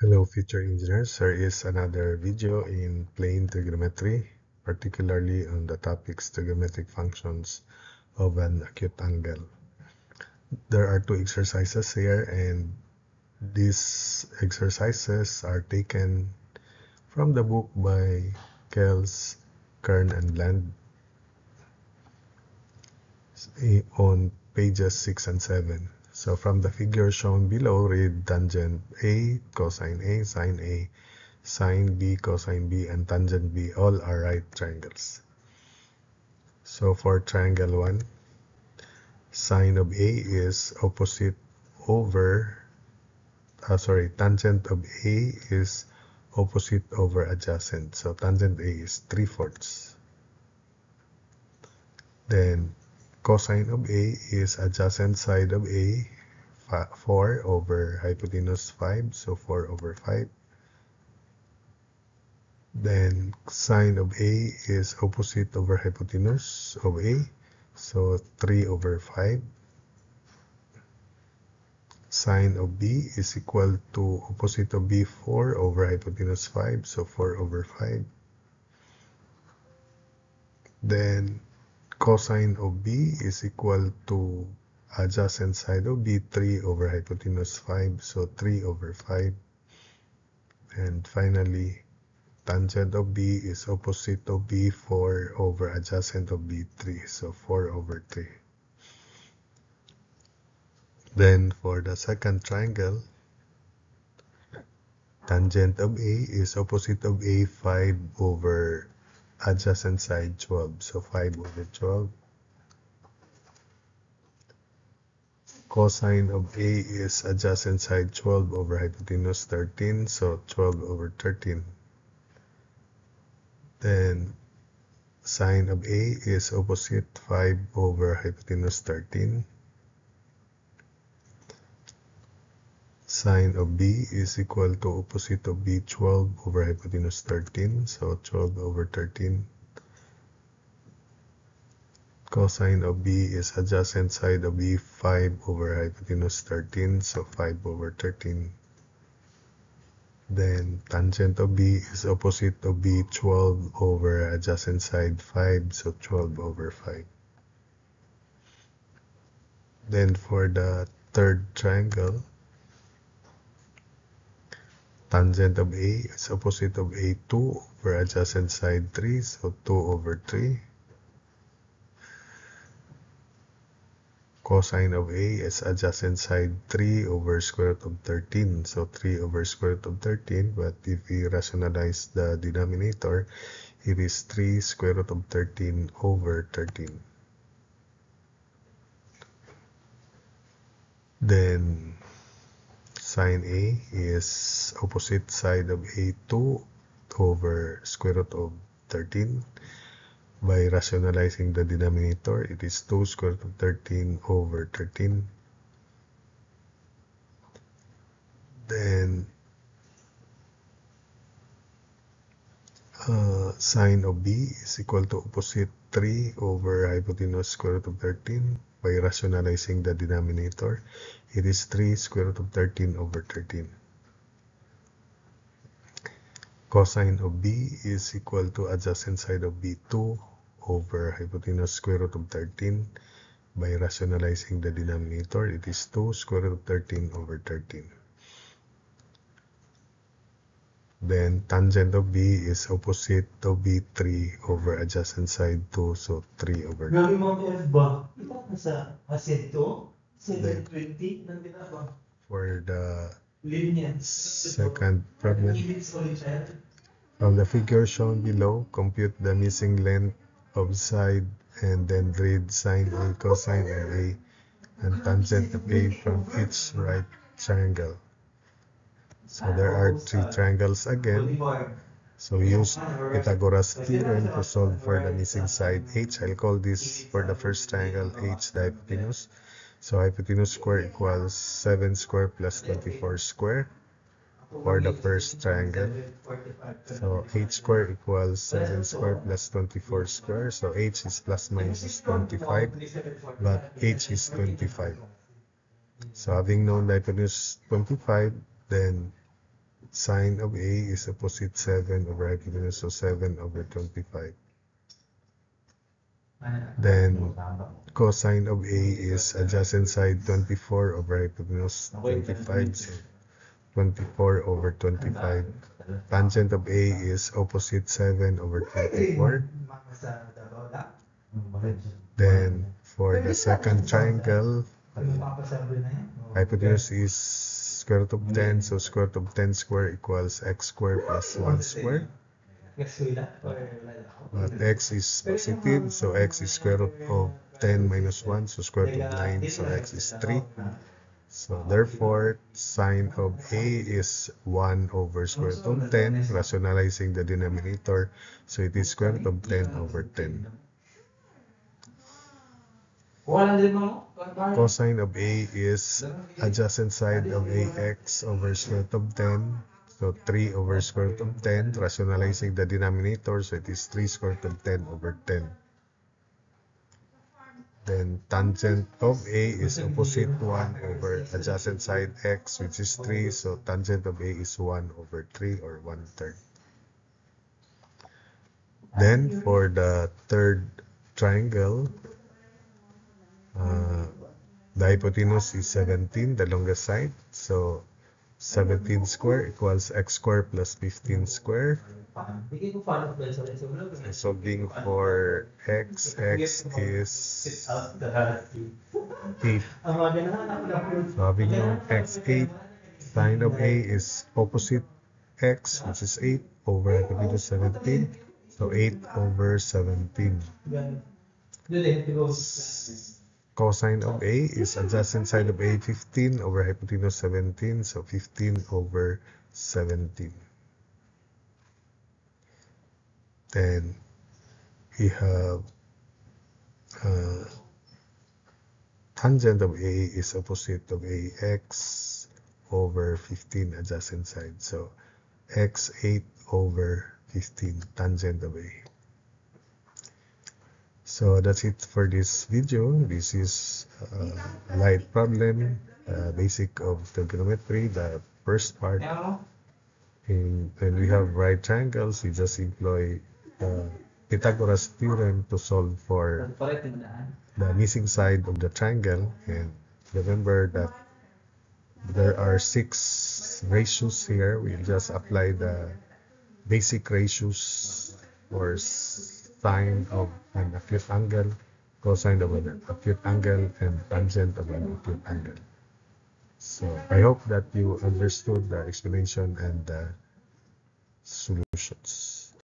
Hello future engineers, there is another video in plane trigonometry, particularly on the topics trigonometric functions of an acute angle. There are two exercises here, and these exercises are taken from the book by Kells, Kern, and Land on pages 6 and 7. So from the figure shown below, read tangent A, cosine A, sine A, sine B, cosine B, and tangent B all are right triangles. So for triangle 1, sine of A is opposite over, tangent of A is opposite over adjacent. So tangent A is 3/4. Then cosine of A is adjacent side of A, 4 over hypotenuse 5, so 4 over 5. Then sine of A is opposite over hypotenuse of A, so 3 over 5. Sine of B is equal to opposite of B, 4 over hypotenuse 5, so 4 over 5. Then cosine of B is equal to adjacent side of B, 3 over hypotenuse 5, so 3 over 5. And finally, tangent of B is opposite of B, 4 over adjacent of B, 3, so 4 over 3. Then for the second triangle, tangent of A is opposite of A, 5 over adjacent side 12, so 5 over 12. Cosine of A is adjacent side 12 over hypotenuse 13, so 12 over 13. Then sine of A is opposite 5 over hypotenuse 13. Sine of B is equal to opposite of B, 12 over hypotenuse 13, so 12 over 13. Cosine of B is adjacent side of B, 5 over hypotenuse 13, so 5 over 13. Then tangent of B is opposite of B, 12 over adjacent side 5, so 12 over 5. Then for the third triangle, tangent of A is opposite of A, 2 over adjacent side 3, so 2 over 3. Cosine of A is adjacent side 3 over square root of 13, so 3 over square root of 13, but if we rationalize the denominator, it is 3 square root of 13 over 13. Then sine A is opposite side of A, 2 over square root of 13. By rationalizing the denominator, it is 2 square root of 13 over 13. Then sine of B is equal to opposite 3 over hypotenuse square root of 13. By rationalizing the denominator, it is 3 square root of 13 over 13. Cosine of B is equal to adjacent side of B, 2 over hypotenuse square root of 13. By rationalizing the denominator, it is 2 square root of 13 over 13. Then tangent of B is opposite of B, 3 over adjacent side 2, so 3 over 2. Grabe mga F ba? Ito na sa ASED 720, nandun na ba? For the Linear. second problem, Units ulit siya. from the figure shown below, compute the missing length of side and then read sine A, cosine of A, and tangent of A from each right triangle. So there are 3 triangles again. So use Pythagoras theorem to solve for the missing side h. I'll call this for the first triangle h the hypotenuse. So hypotenuse square equals 7 square plus 24 square for the first triangle. So h square equals 7 square plus 24 square. So h is plus minus 25, but h is 25. So having known the hypotenuse 25, then sine of A is opposite 7 over hypotenuse, so 7 over 25. Then cosine of A is adjacent side 24 over hypotenuse 25, so 24 over 25. Tangent of A is opposite 7 over 24. Then for the second triangle, hypotenuse is square root of 10, so square root of 10 square equals x square plus 1 square. But x is positive, so x is square root of 10 minus 1, so square root of 9, so x is 3. So therefore, sine of A is 1 over square root of 10, rationalizing the denominator, so it is square root of 10 over 10. Cosine of A is adjacent side of AX over square root of 10, so 3 over square root of 10, rationalizing the denominator, so it is 3 square root of 10 over 10. Then tangent of A is opposite 1 over adjacent side x, which is 3, so tangent of A is 1 over 3, or 1/3. Then for the third triangle, the hypotenuse is 17, the longest side, so 17 square equals x square plus 15 square. Solving for x is 8. So having known x 8, sine of A is opposite x, which is 8, over hypotenuse 17, so 8 over 17. Cosine of A is adjacent side of A 15 over hypotenuse 17, so 15 over 17. Then we have tangent of A is opposite of AX over 15 adjacent side, so x 8 over 15 tangent of A. So that's it for this video. This is a light problem, basic of trigonometry, the first part. When we have right triangles, we just employ Pythagoras theorem to solve for the missing side of the triangle. And remember that there are 6 ratios here. We just apply the basic ratios for sine of an acute angle, cosine of an acute angle, and tangent of an acute angle. So I hope that you understood the explanation and the solutions.